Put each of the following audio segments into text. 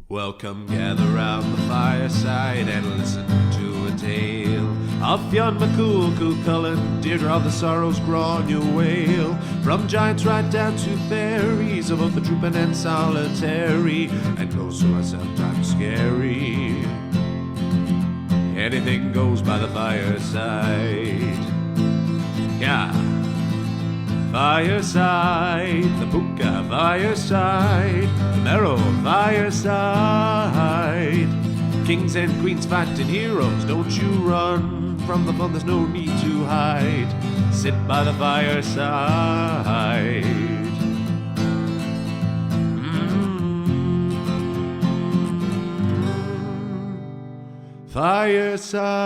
Welcome, gather round the fireside and listen to a tale of Fionn McCool, Cú Chulainn, Deirdre of the Sorrows, Gráinne Wail. From giants right down to fairies, of both the trooping and solitary, and ghosts who are sometimes scary. Anything goes by the fireside. Yeah. Fireside, the Puka Fireside, the Marrow Fireside. Kings and queens fighting heroes, don't you run from the fun, there's no need to hide. Sit by the fireside. Fireside.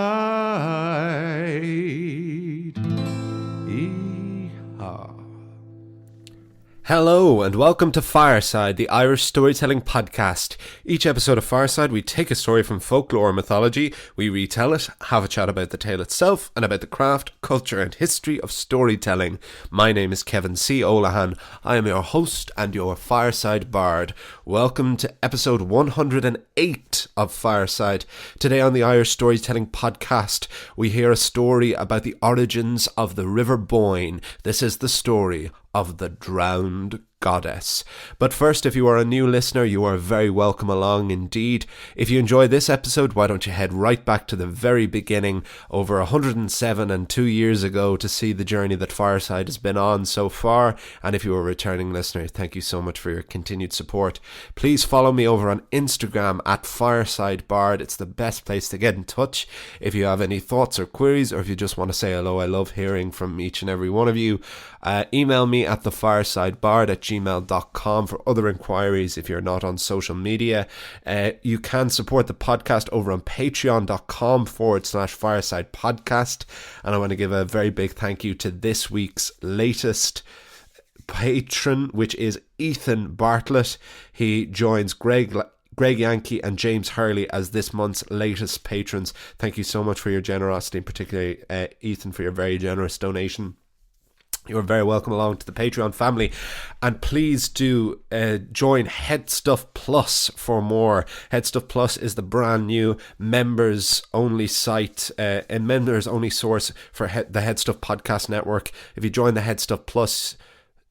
Hello and welcome to Fireside, the Irish storytelling podcast. Each episode of Fireside, we take a story from folklore or mythology, we retell it, have a chat about the tale itself, and about the craft, culture and history of storytelling. My name is Kevin C. Olahan. I am your host and your Fireside Bard. Welcome to episode 108 of Fireside. Today on the Irish Storytelling Podcast, we hear a story about the origins of the River Boyne. This is the story of the drowned goddess. But first, if you are a new listener, you are very welcome along indeed. If you enjoy this episode, why don't you head right back to the very beginning, over 107 and 2 years ago, to see the journey that Fireside has been on so far. And if you are a returning listener, thank you so much for your continued support. Please follow me over on Instagram at Fireside Bard. It's the best place to get in touch. If you have any thoughts or queries, or if you just want to say hello, I love hearing from each and every one of you. Email me at thefiresidebard@gmail.com for other inquiries if you're not on social media. You can support the podcast over on patreon.com/fireside podcast. And I want to give a very big thank you to this week's latest patron, which is Ethan Bartlett. He joins Greg Yankee and James Hurley as this month's latest patrons. Thank you so much for your generosity, and particularly Ethan for your very generous donation. You're very welcome along to the Patreon family, and please do join Head Stuff Plus for more. Head Stuff Plus is the brand new members only site, a members only source for the Head Stuff Podcast Network. If you join the Head Stuff Plus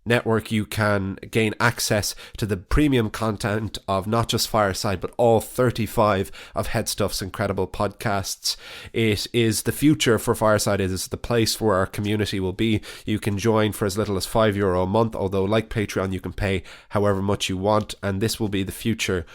network, you can gain access to the premium content of not just Fireside but all 35 of Headstuff's incredible podcasts. It is the future for Fireside. It is the place where our community will be. You can join for as little as €5 a month, although like Patreon you can pay however much you want, and this will be the future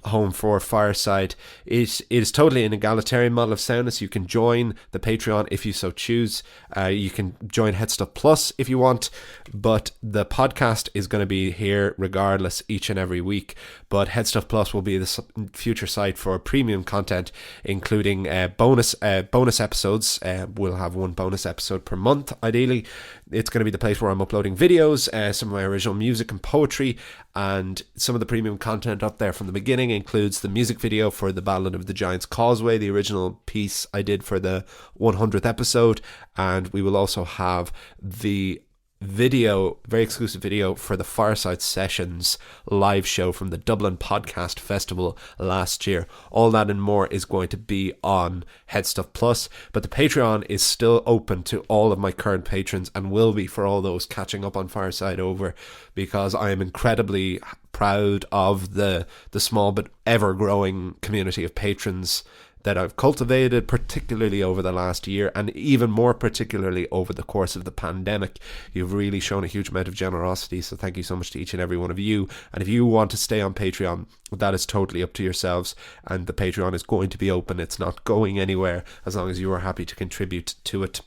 home for Fireside. It is totally an egalitarian model of soundness. You can join the Patreon if you so choose. You can join Headstuff Plus if you want, but the podcast is going to be here regardless each and every week. But Headstuff Plus will be the future site for premium content, including bonus episodes. We'll have one bonus episode per month, ideally. It's going to be the place where I'm uploading videos, some of my original music and poetry, and some of the premium content up there from the beginning includes the music video for the Ballad of the Giant's Causeway, the original piece I did for the 100th episode, and we will also have the video, very exclusive video for the Fireside Sessions live show from the Dublin Podcast Festival last year. All that and more is going to be on Headstuff Plus, but the Patreon is still open to all of my current patrons and will be for all those catching up on Fireside over, because I am incredibly proud of the small but ever growing community of patrons that I've cultivated, particularly over the last year, and even more particularly over the course of the pandemic. You've really shown a huge amount of generosity, so thank you so much to each and every one of you. And if you want to stay on Patreon, that is totally up to yourselves, and the Patreon is going to be open. It's not going anywhere as long as you are happy to contribute to it,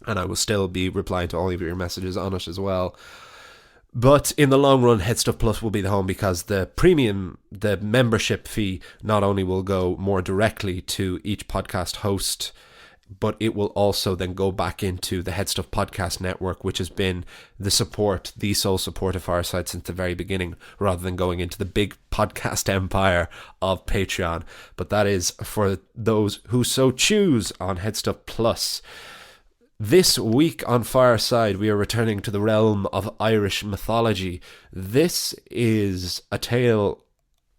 and I will still be replying to all of your messages on it as well. But in the long run, Headstuff Plus will be the home, because the membership fee not only will go more directly to each podcast host, but it will also then go back into the Headstuff Podcast Network, which has been the sole support of Fireside since the very beginning, rather than going into the big podcast empire of Patreon. But that is for those who so choose on Headstuff Plus. This week on Fireside, we are returning to the realm of Irish mythology. This is a tale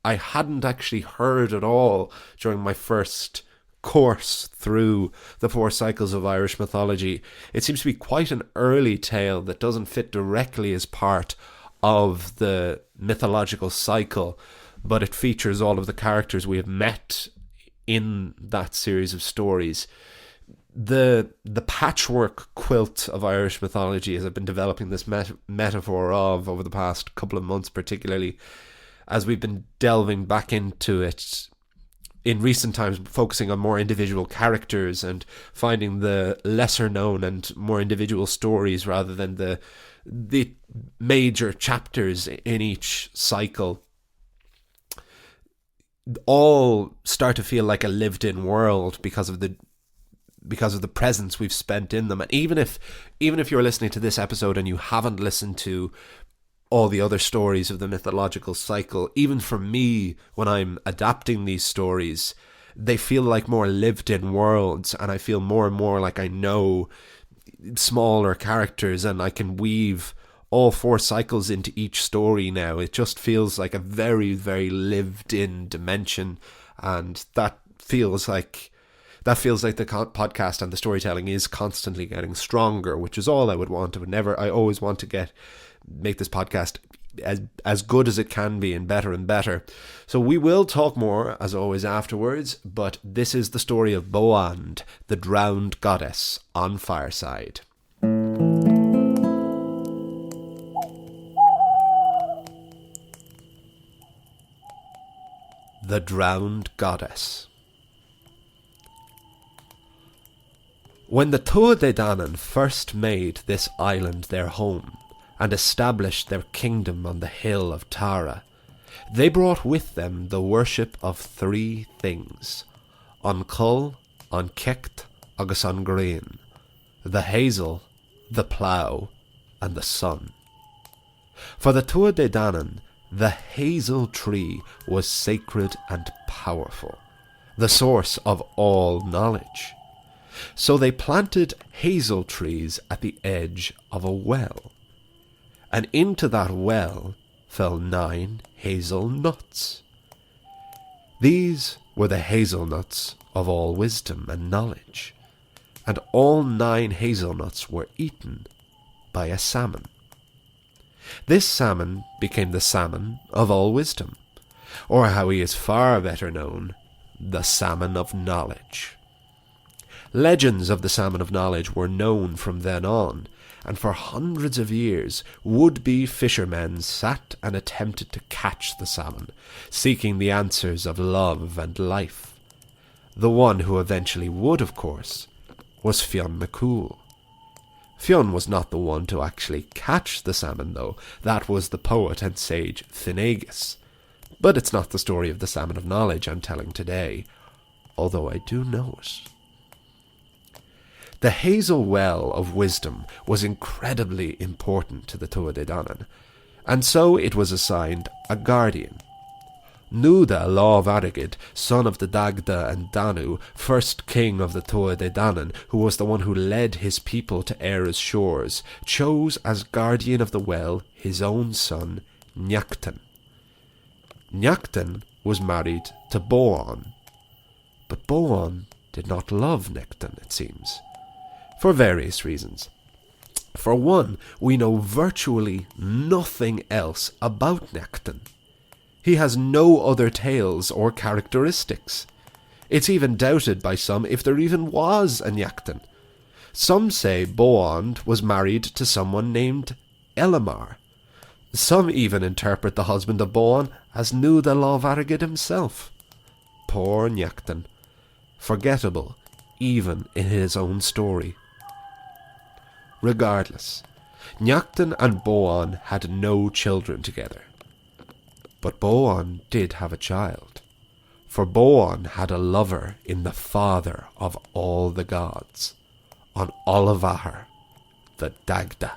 I hadn't actually heard at all during my first course through the 4 cycles of Irish mythology. It seems to be quite an early tale that doesn't fit directly as part of the mythological cycle, but it features all of the characters we have met in that series of stories. The patchwork quilt of Irish mythology, as I've been developing this metaphor of over the past couple of months, particularly as we've been delving back into it in recent times, focusing on more individual characters and finding the lesser known and more individual stories rather than the major chapters in each cycle, all start to feel like a lived-in world because of the presence we've spent in them. And even if you're listening to this episode and you haven't listened to all the other stories of the mythological cycle, even for me, when I'm adapting these stories, they feel like more lived-in worlds, and I feel more and more like I know smaller characters and I can weave all 4 cycles into each story now. It just feels like a very, very lived-in dimension, and that feels like the podcast and the storytelling is constantly getting stronger, which is all I would want. I always want to make this podcast as good as it can be and better. So we will talk more, as always, afterwards, but this is the story of Boand, the drowned goddess, on Fireside. The drowned goddess. When the Tuatha Dé Danann first made this island their home and established their kingdom on the hill of Tara, they brought with them the worship of 3 things: an Cull, an Cecht, agus an Grain, the hazel, the plough, and the sun. For the Tuatha Dé Danann, the hazel tree was sacred and powerful, the source of all knowledge. So they planted hazel trees at the edge of a well, and into that well fell 9 hazel nuts. These were the hazelnuts of all wisdom and knowledge, and all 9 hazelnuts were eaten by a salmon. This salmon became the salmon of all wisdom, or how he is far better known, the salmon of knowledge. Legends of the salmon of knowledge were known from then on, and for hundreds of years would-be fishermen sat and attempted to catch the salmon, seeking the answers of love and life. The one who eventually would, of course, was Fionn McCool. Fionn was not the one to actually catch the salmon, though. That was the poet and sage Finnegas. But it's not the story of the salmon of knowledge I'm telling today, although I do know it. The hazel well of wisdom was incredibly important to the Tuatha Dé Danann, and so it was assigned a guardian. Nuda Lámh Airgid, son of the Dagda and Danu, first king of the Tuatha Dé Danann, who was the one who led his people to Éire's shores, chose as guardian of the well his own son, Neachtan. Neachtan was married to Boan, but Boan did not love Neachtan, it seems, for various reasons. For one, we know virtually nothing else about Neachtan. He has no other tales or characteristics. It's even doubted by some if there even was a Neachtan. Some say Boand was married to someone named Elamar. Some even interpret the husband of Boan as Nuda Lámh Airgid himself. Poor Neachtan, forgettable even in his own story. Regardless, Neachtan and Boan had no children together. But Boan did have a child, for Boan had a lover in the father of all the gods, on Olivahar, the Dagda.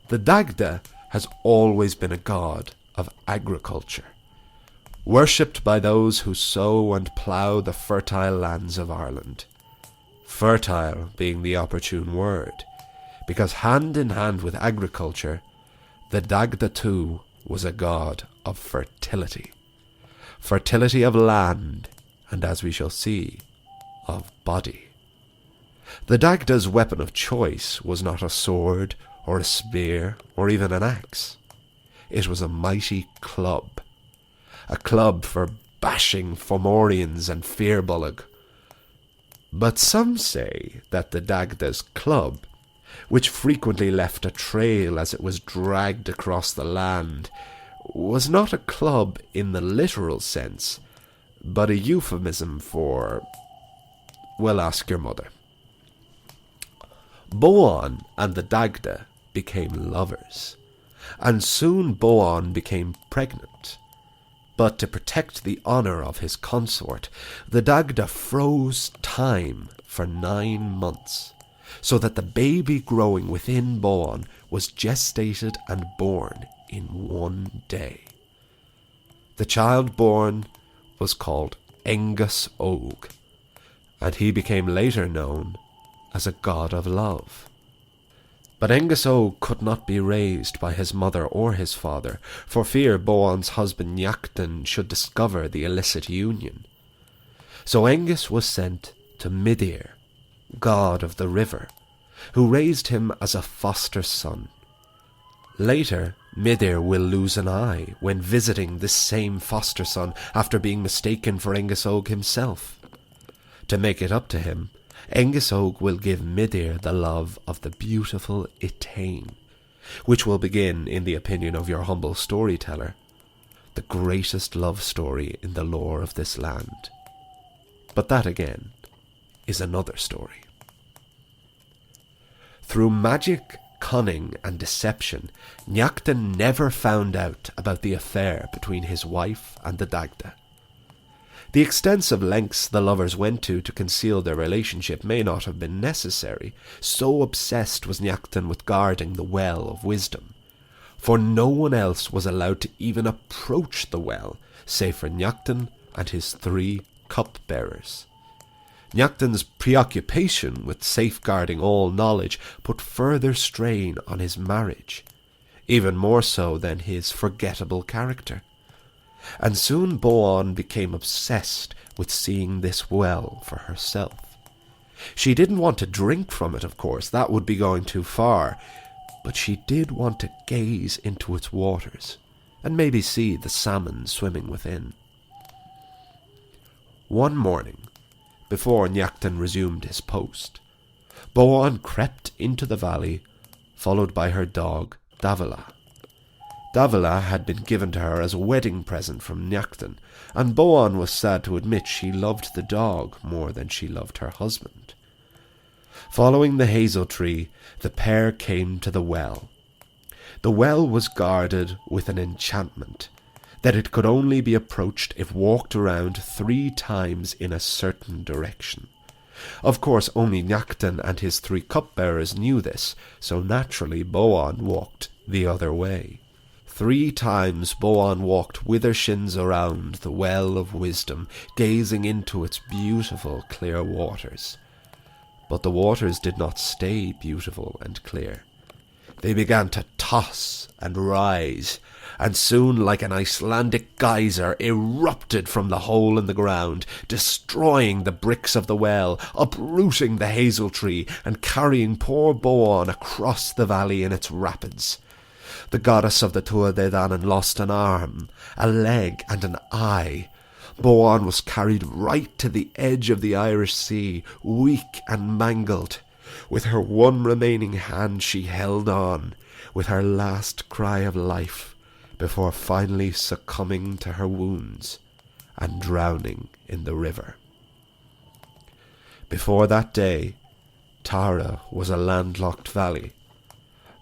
The Dagda has always been a god of agriculture, worshipped by those who sow and plough the fertile lands of Ireland. Fertile being the opportune word, because hand in hand with agriculture, the Dagda too was a god of fertility. Fertility of land, and as we shall see, of body. The Dagda's weapon of choice was not a sword, or a spear, or even an axe. It was a mighty club. A club for bashing Fomorians and Firbolg. But some say that the Dagda's club, which frequently left a trail as it was dragged across the land, was not a club in the literal sense, but a euphemism for... well, ask your mother. Boan and the Dagda became lovers, and soon Boan became pregnant. But to protect the honour of his consort, the Dagda froze time for 9 months, so that the baby growing within Boan was gestated and born in 1 day. The child born was called Engus Og, and he became later known as a god of love. But Engus Og could not be raised by his mother or his father, for fear Boan's husband Nyakton should discover the illicit union. So Engus was sent to Midir, god of the river, who raised him as a foster son. Later, Midir will lose an eye when visiting this same foster son after being mistaken for Engus Og himself. To make it up to him, Engus Og will give Midir the love of the beautiful Etain, which will begin, in the opinion of your humble storyteller, the greatest love story in the lore of this land. But that, again, is another story. Through magic, cunning, and deception, Nyakton never found out about the affair between his wife and the Dagda. The extensive lengths the lovers went to conceal their relationship may not have been necessary, so obsessed was Nyakton with guarding the well of wisdom. For no one else was allowed to even approach the well, save for Nyakton and his 3 cupbearers. Nyakton's preoccupation with safeguarding all knowledge put further strain on his marriage, even more so than his forgettable character. And soon Boan became obsessed with seeing this well for herself. She didn't want to drink from it, of course, that would be going too far, but she did want to gaze into its waters, and maybe see the salmon swimming within. One morning, before Nyakton resumed his post, Boan crept into the valley, followed by her dog, Davila. Davila had been given to her as a wedding present from Nyakton, and Boan was sad to admit she loved the dog more than she loved her husband. Following the hazel tree, the pair came to the well. The well was guarded with an enchantment, that it could only be approached if walked around 3 times in a certain direction. Of course, only Nyakton and his 3 cupbearers knew this, so naturally Boan walked the other way. 3 times Boan walked with her shins around the well of wisdom, gazing into its beautiful clear waters. But the waters did not stay beautiful and clear. They began to toss and rise, and soon, like an Icelandic geyser, erupted from the hole in the ground, destroying the bricks of the well, uprooting the hazel tree, and carrying poor Boan across the valley in its rapids. The goddess of the Tuatha Dé Danann lost an arm, a leg, and an eye. Boan was carried right to the edge of the Irish Sea, weak and mangled. With her one remaining hand she held on, with her last cry of life, before finally succumbing to her wounds and drowning in the river. Before that day, Tara was a landlocked valley.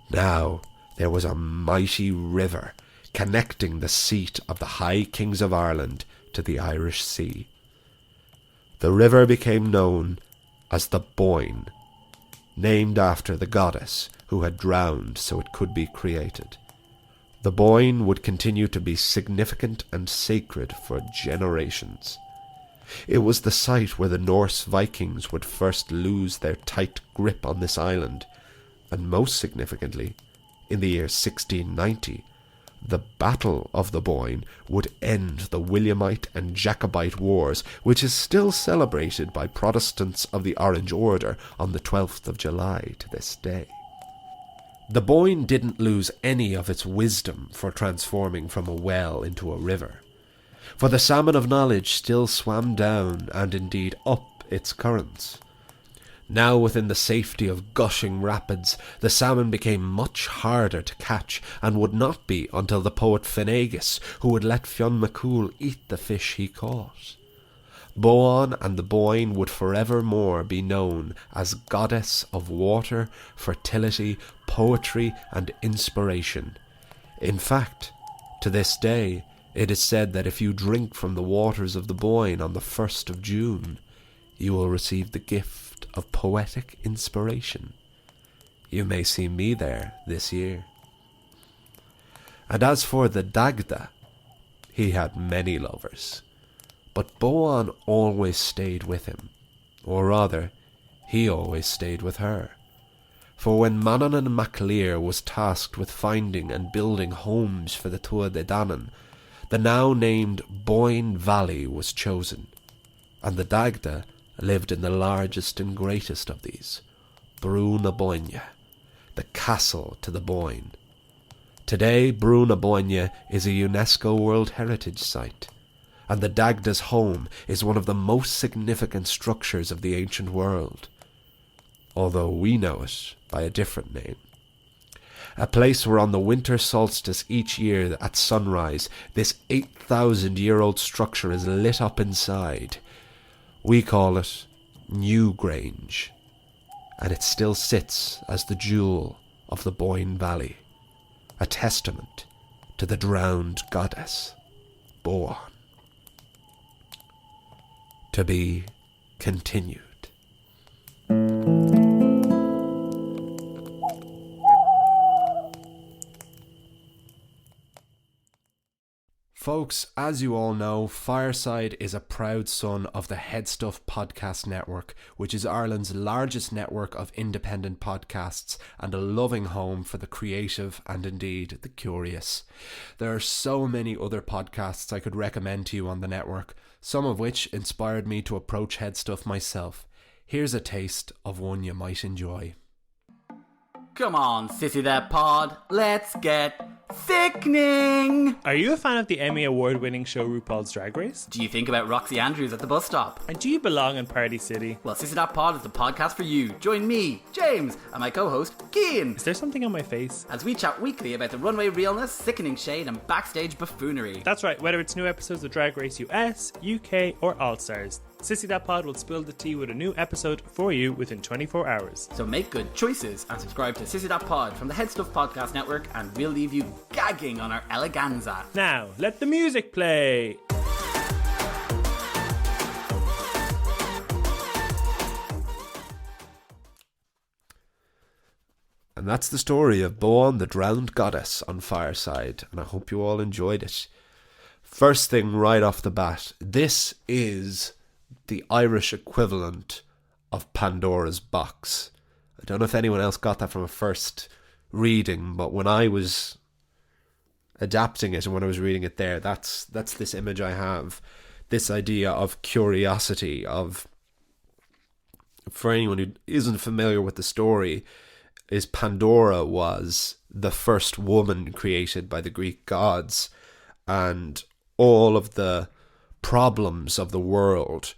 Now there was a mighty river connecting the seat of the High Kings of Ireland to the Irish Sea. The river became known as the Boyne, named after the goddess who had drowned so it could be created. The Boyne would continue to be significant and sacred for generations. It was the site where the Norse Vikings would first lose their tight grip on this island, and most significantly, in the year 1690, The Battle of the Boyne would end the Williamite and Jacobite Wars, which is still celebrated by Protestants of the Orange Order on the 12th of July to this day. The Boyne didn't lose any of its wisdom for transforming from a well into a river, for the salmon of knowledge still swam down and indeed up its currents. Now within the safety of gushing rapids, the salmon became much harder to catch, and would not be until the poet Finnegas, who would let Fionn McCool eat the fish he caught. Boann and the Boyne would forevermore be known as goddess of water, fertility, poetry, and inspiration. In fact, to this day, it is said that if you drink from the waters of the Boyne on the 1st of June, you will receive the gift of poetic inspiration. You may see me there this year. And as for the Dagda, he had many lovers, but Boann always stayed with him, or rather, he always stayed with her. For when Manannán mac Lir was tasked with finding and building homes for the Tuatha De Danann, the now named Boyne Valley was chosen, and the Dagda lived in the largest and greatest of these, Brú na Bóinne, the castle to the Boyne. Today, Brú na Bóinne is a UNESCO World Heritage Site, and the Dagda's home is one of the most significant structures of the ancient world, although we know it by a different name. A place where on the winter solstice each year at sunrise, this 8,000-year-old structure is lit up inside. We call it New Grange, and it still sits as the jewel of the Boyne Valley, a testament to the drowned goddess, Boann. To be continued. Folks, as you all know, Fireside is a proud son of the Headstuff Podcast Network, which is Ireland's largest network of independent podcasts and a loving home for the creative and indeed the curious. There are so many other podcasts I could recommend to you on the network, some of which inspired me to approach Headstuff myself. Here's a taste of one you might enjoy. Come on, sissy that pod, let's get sickening! Are you a fan of the Emmy Award-winning show RuPaul's Drag Race? Do you think about Roxy Andrews at the bus stop? And do you belong in Party City? Well, Sissy That Pod is the podcast for you. Join me, James, and my co-host, Cian, Is there something on my face? as we chat weekly about the runway realness, sickening shade, and backstage buffoonery. That's right, whether it's new episodes of Drag Race US, UK, or All-Stars, Sissy That Pod will spill the tea with a new episode for you within 24 hours. So make good choices and subscribe to Sissy That Pod from the Headstuff Podcast Network, and we'll leave you gagging on our eleganza. Now, let the music play! And that's the story of Boann, the drowned goddess, on Fireside, and I hope you all enjoyed it. First thing right off the bat, this is the Irish equivalent of Pandora's box. I don't know if anyone else got that from a first reading, but when I was adapting it and when I was reading it there, that's this image I have. This idea of curiosity, of, for anyone who isn't familiar with the story, is Pandora was the first woman created by the Greek gods, and all of the problems of the world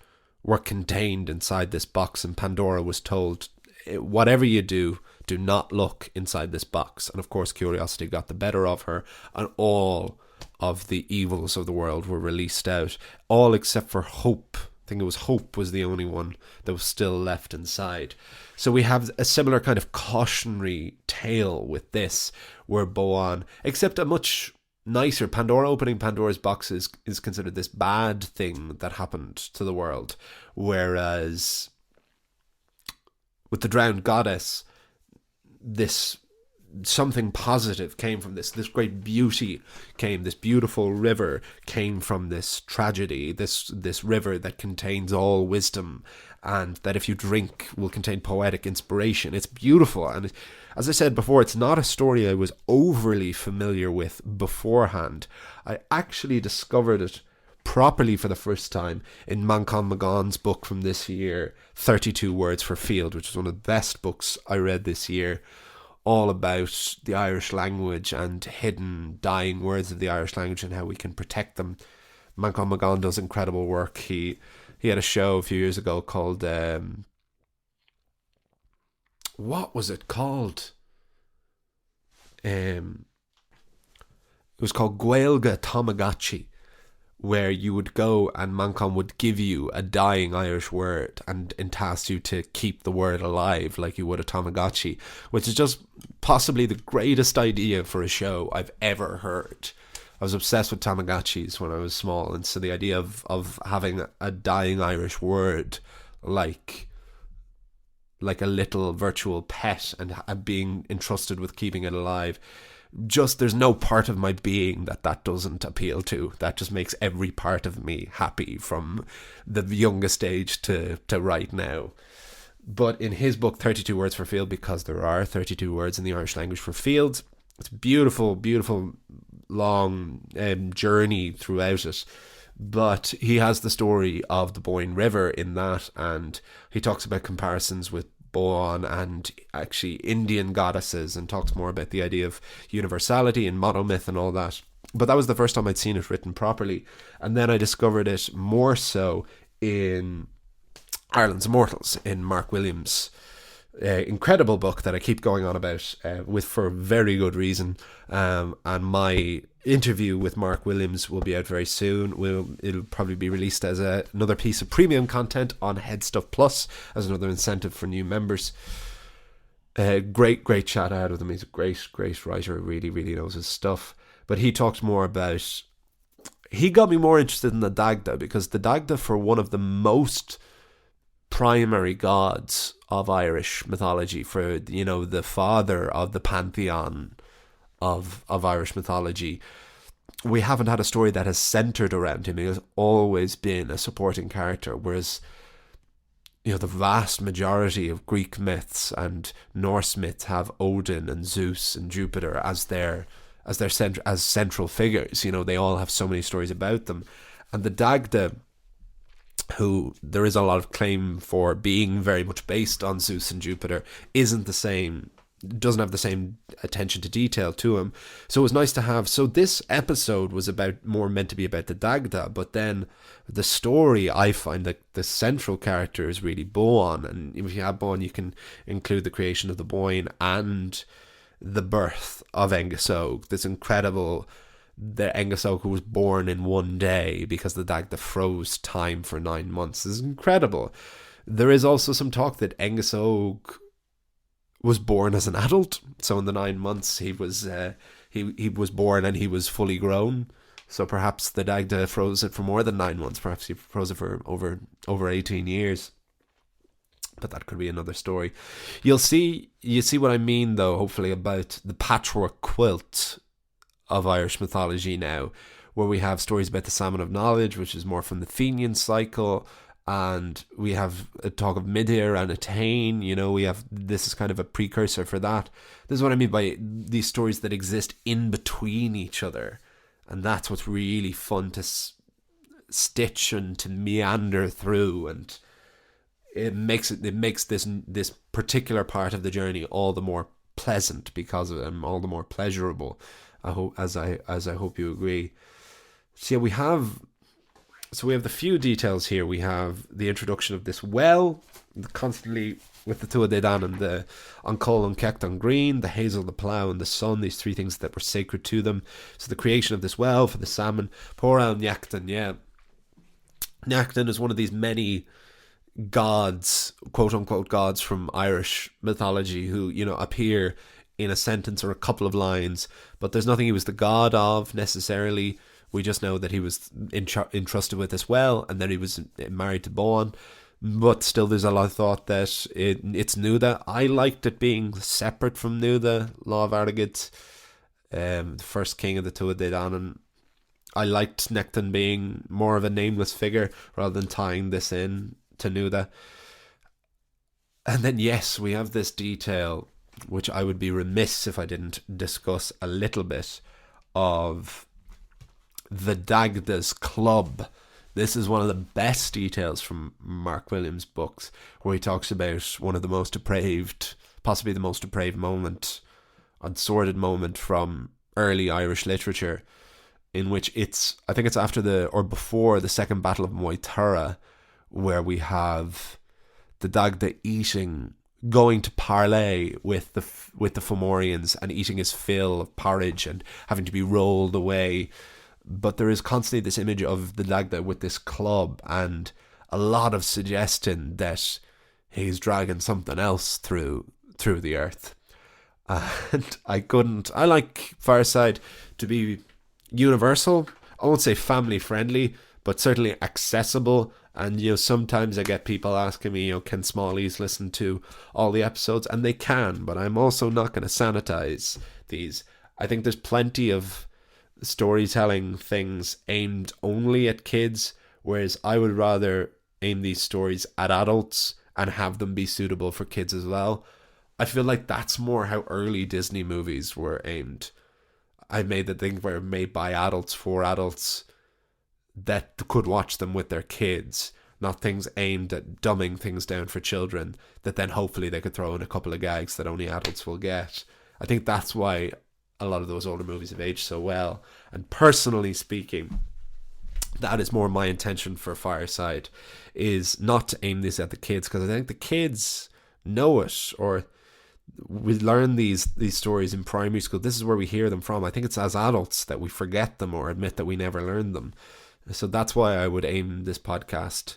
were contained inside this box, and Pandora was told, whatever you do, do not look inside this box. And of course curiosity got the better of her, and all of the evils of the world were released out, all except for hope. I think it was hope was the only one that was still left inside. So we have a similar kind of cautionary tale with this, where Boann, except a much nicer, Pandora opening Pandora's box is considered this bad thing that happened to the world, whereas with the drowned goddess, this something positive came from this. This great beauty came. This beautiful river came from this tragedy. This river that contains all wisdom, and that if you drink will contain poetic inspiration. It's beautiful, and as I said before, it's not a story I was overly familiar with beforehand. I actually discovered it properly for the first time in Manchán Magon's book from this year, 32 Words for Field, which is one of the best books I read this year, all about the Irish language and hidden dying words of the Irish language and how we can protect them. Manchán Magon does incredible work. He had a show a few years ago called what was it called? It was called Gaeilge Tamagotchi, where you would go and Manchán would give you a dying Irish word and task you to keep the word alive like you would a Tamagotchi, which is just possibly the greatest idea for a show I've ever heard. I was obsessed with Tamagotchis when I was small, and so the idea of having a dying Irish word like a little virtual pet and being entrusted with keeping it alive, just there's no part of my being that doesn't appeal to. That just makes every part of me happy, from the youngest age to right now. But in his book 32 Words for Field, because there are 32 words in the Irish language for fields, it's beautiful long journey throughout it. But he has the story of the Boyne River in that, and he talks about comparisons with Boan and actually Indian goddesses, and talks more about the idea of universality and monomyth and all that. But that was the first time I'd seen it written properly, and then I discovered it more so in Ireland's Immortals, in Mark Williams' incredible book that I keep going on about for very good reason. And my interview with Mark Williams will be out very soon. It'll probably be released as another piece of premium content on Headstuff Plus as another incentive for new members. Great chat out with him. He's a great writer. Really knows his stuff. But he talked more about. He got me more interested in the Dagda, because the Dagda, for one of the most primary gods of Irish mythology, for the father of the pantheon of Irish mythology, we haven't had a story that has centered around him. He has always been a supporting character, whereas the vast majority of Greek myths and Norse myths have Odin and Zeus and Jupiter as central figures. They all have so many stories about them, and the Dagda, who there is a lot of claim for being very much based on Zeus and Jupiter, doesn't have the same attention to detail to him. So it was nice to have. So this episode was meant to be about the Dagda, but then the story, I find that the central character is really Boan, and if you have Boan, you can include the creation of the Boyne and the birth of Engasog, this incredible. The Engasog who was born in one day because the Dagda froze time for 9 months. This is incredible. There is also some talk that Engasog was born as an adult, so in the 9 months he was born and he was fully grown. So perhaps the Dagda froze it for more than 9 months. Perhaps he froze it for over 18 years. But that could be another story. You see what I mean, though, hopefully, about the patchwork quilt of Irish mythology now, where we have stories about the Salmon of Knowledge, which is more from the Fenian cycle, and we have a talk of Midir and Attain. This is kind of a precursor for that. This is what I mean by these stories that exist in between each other, and that's what's really fun to stitch and to meander through, and it makes this particular part of the journey all the more pleasant because of it, and all the more pleasurable. I hope, as I hope you agree. So yeah, we have the few details here. We have the introduction of this well, constantly with the Tua de Dan and the Ancol and Kecht on Green, the hazel, the plough, and the sun, these three things that were sacred to them. So the creation of this well for the salmon. Poral Nyachtan, yeah. Nyachtan is one of these many gods, quote unquote gods from Irish mythology, who, appear in a sentence or a couple of lines, but there's nothing he was the god of necessarily. We just know that he was entrusted with this well, and then he was married to Boan. But still, there's a lot of thought that it's Nuda. I liked it being separate from Nuda, Law of Arrogate, the first king of the Tuatha Dé Danann. I liked Necton being more of a nameless figure rather than tying this in to Nuda. And then, yes, we have this detail, which I would be remiss if I didn't discuss a little bit, of the Dagda's club. This is one of the best details from Mark Williams' books, where he talks about one of the most depraved, possibly the most depraved moment, and sordid moment from early Irish literature, in which I think it's after or before the Second Battle of Moytura, where we have the Dagda going to parley with the Fomorians and eating his fill of porridge and having to be rolled away. But there is constantly this image of the Dagda with this club and a lot of suggestion that he's dragging something else through the earth. And I like Fireside to be universal. I won't say family friendly, but certainly accessible. And sometimes I get people asking me, can Smallies listen to all the episodes? And they can, but I'm also not going to sanitize these. I think there's plenty of storytelling things aimed only at kids, whereas I would rather aim these stories at adults and have them be suitable for kids as well. I feel like that's more how early Disney movies were aimed. I made the thing where made by adults for adults that could watch them with their kids, not things aimed at dumbing things down for children that then hopefully they could throw in a couple of gags that only adults will get. I think that's why a lot of those older movies have aged so well. And personally speaking, that is more my intention for Fireside, is not to aim this at the kids, because I think the kids know it, or we learn these stories in primary school. This is where we hear them from. I think it's as adults that we forget them or admit that we never learned them. So that's why I would aim this podcast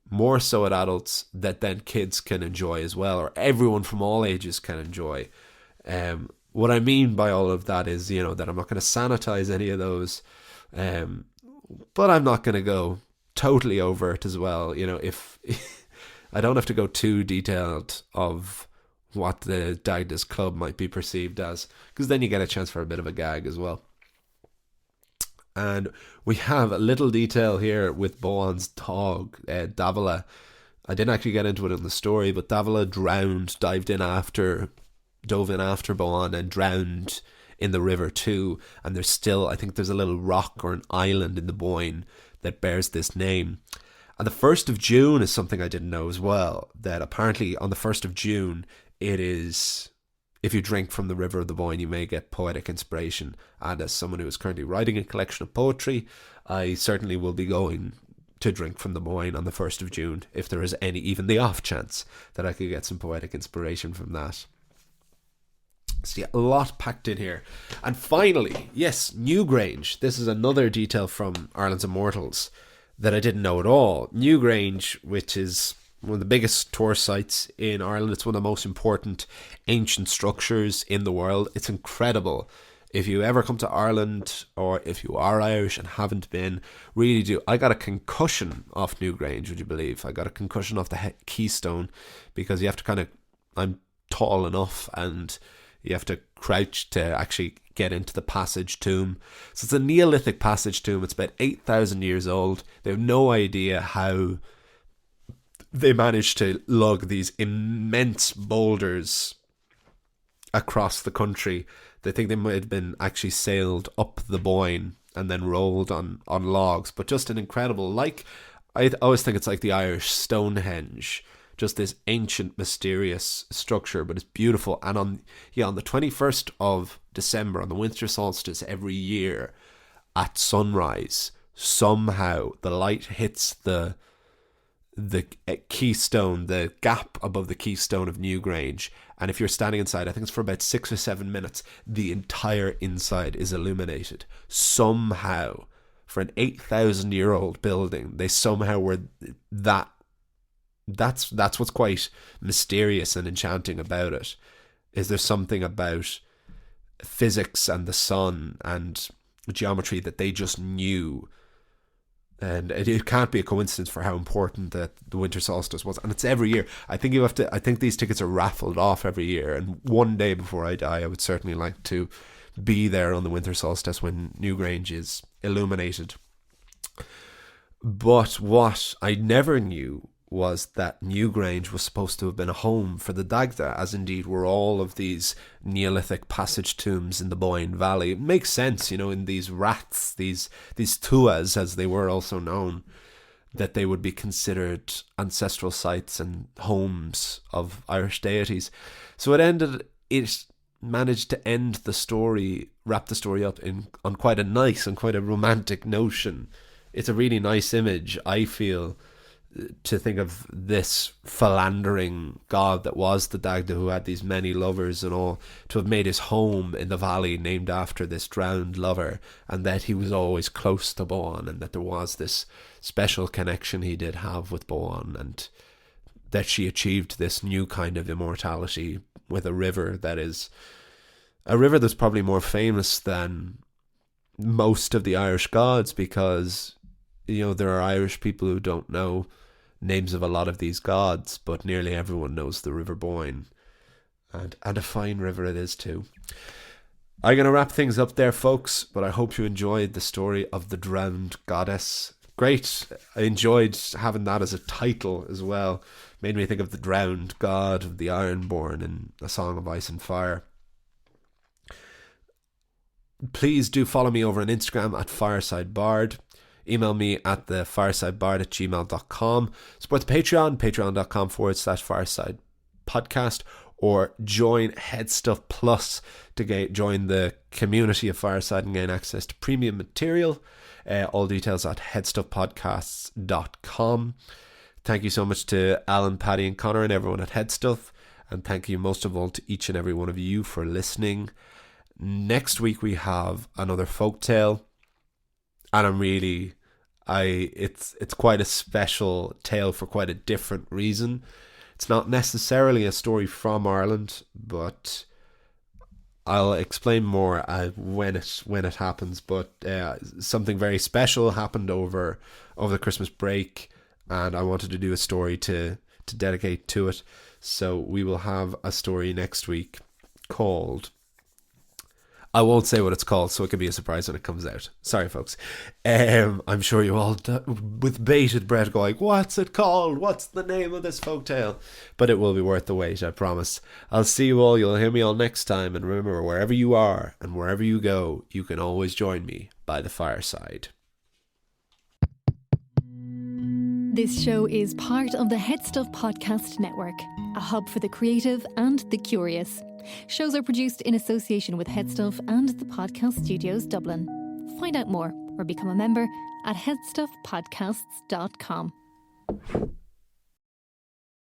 more so at adults that then kids can enjoy as well, or everyone from all ages can enjoy. What I mean by all of that is, that I'm not going to sanitize any of those, but I'm not going to go totally overt as well. If I don't have to go too detailed of what the Dagda's club might be perceived as, because then you get a chance for a bit of a gag as well. And we have a little detail here with Boan's dog, Davila. I didn't actually get into it in the story, but Davila dove in after Boan and drowned in the river too. And I think there's a little rock or an island in the Boyne that bears this name. And the 1st of June is something I didn't know as well, that apparently on the 1st of June, it is, if you drink from the river of the Boyne, you may get poetic inspiration. And as someone who is currently writing a collection of poetry, I certainly will be going to drink from the Boyne on the 1st of June, if there is even the off chance that I could get some poetic inspiration from that. So yeah, a lot packed in here. And finally, yes, Newgrange. This is another detail from Ireland's Immortals that I didn't know at all. Newgrange, which is one of the biggest tour sites in Ireland. It's one of the most important ancient structures in the world. It's incredible. If you ever come to Ireland, or if you are Irish and haven't been, really do. I got a concussion off Newgrange, would you believe? I got a concussion off the keystone, because you have to I'm tall enough and you have to crouch to actually get into the passage tomb. So it's a Neolithic passage tomb. It's about 8,000 years old. They have no idea how they managed to lug these immense boulders across the country. They think they might have been actually sailed up the Boyne and then rolled on logs. But just an incredible, I always think it's like the Irish Stonehenge. Just this ancient, mysterious structure, but it's beautiful. And on the 21st of December, on the winter solstice every year, at sunrise, somehow the light hits the keystone, the gap above the keystone of Newgrange, and if you're standing inside, I think it's for about 6 or 7 minutes, the entire inside is illuminated. Somehow, for an 8,000-year-old building, they somehow were that. That's what's quite mysterious and enchanting about it. Is there something about physics and the sun and geometry that they just knew And it can't be a coincidence for how important that the winter solstice was. And it's every year. I think these tickets are raffled off every year. And one day before I die, I would certainly like to be there on the winter solstice when Newgrange is illuminated. But what I never knew was that Newgrange was supposed to have been a home for the Dagda, as indeed were all of these Neolithic passage tombs in the Boyne Valley. It makes sense, in these rats, these tuas, as they were also known, that they would be considered ancestral sites and homes of Irish deities. So it managed to end the story, wrap the story up on quite a nice and quite a romantic notion. It's a really nice image, I feel, to think of this philandering god that was the Dagda, who had these many lovers and all, to have made his home in the valley named after this drowned lover, and that he was always close to Boann, and that there was this special connection he did have with Boann, and that she achieved this new kind of immortality with a river that's probably more famous than most of the Irish gods, because there are Irish people who don't know names of a lot of these gods, but nearly everyone knows the River Boyne, and a fine river it is too. I'm going to wrap things up there, folks, but I hope you enjoyed the story of the drowned goddess. Great. I enjoyed having that as a title as well. Made me think of the drowned god of the Ironborn in A Song of Ice and Fire. Please do follow me over on Instagram at Fireside Bard. Email me at thefiresidebard@gmail.com. Support the Patreon, patreon.com/Fireside Podcast, or join Headstuff Plus to join the community of Fireside and gain access to premium material. All details at headstuffpodcasts.com. Thank you so much to Alan, Paddy and Connor and everyone at Headstuff, and thank you most of all to each and every one of you for listening. Next week we have another folktale, and it's quite a special tale for quite a different reason. It's not necessarily a story from Ireland, but I'll explain more when it happens. But something very special happened over the Christmas break, and I wanted to do a story to dedicate to it. So we will have a story next week called... I won't say what it's called, so it can be a surprise when it comes out. Sorry, folks. I'm sure you all, with bated breath, going, what's it called? What's the name of this folktale? But it will be worth the wait, I promise. I'll see you all. You'll hear me all next time. And remember, wherever you are and wherever you go, you can always join me by the fireside. This show is part of the Headstuff Podcast Network, a hub for the creative and the curious. Shows are produced in association with Headstuff and the Podcast Studios Dublin. Find out more or become a member at headstuffpodcasts.com.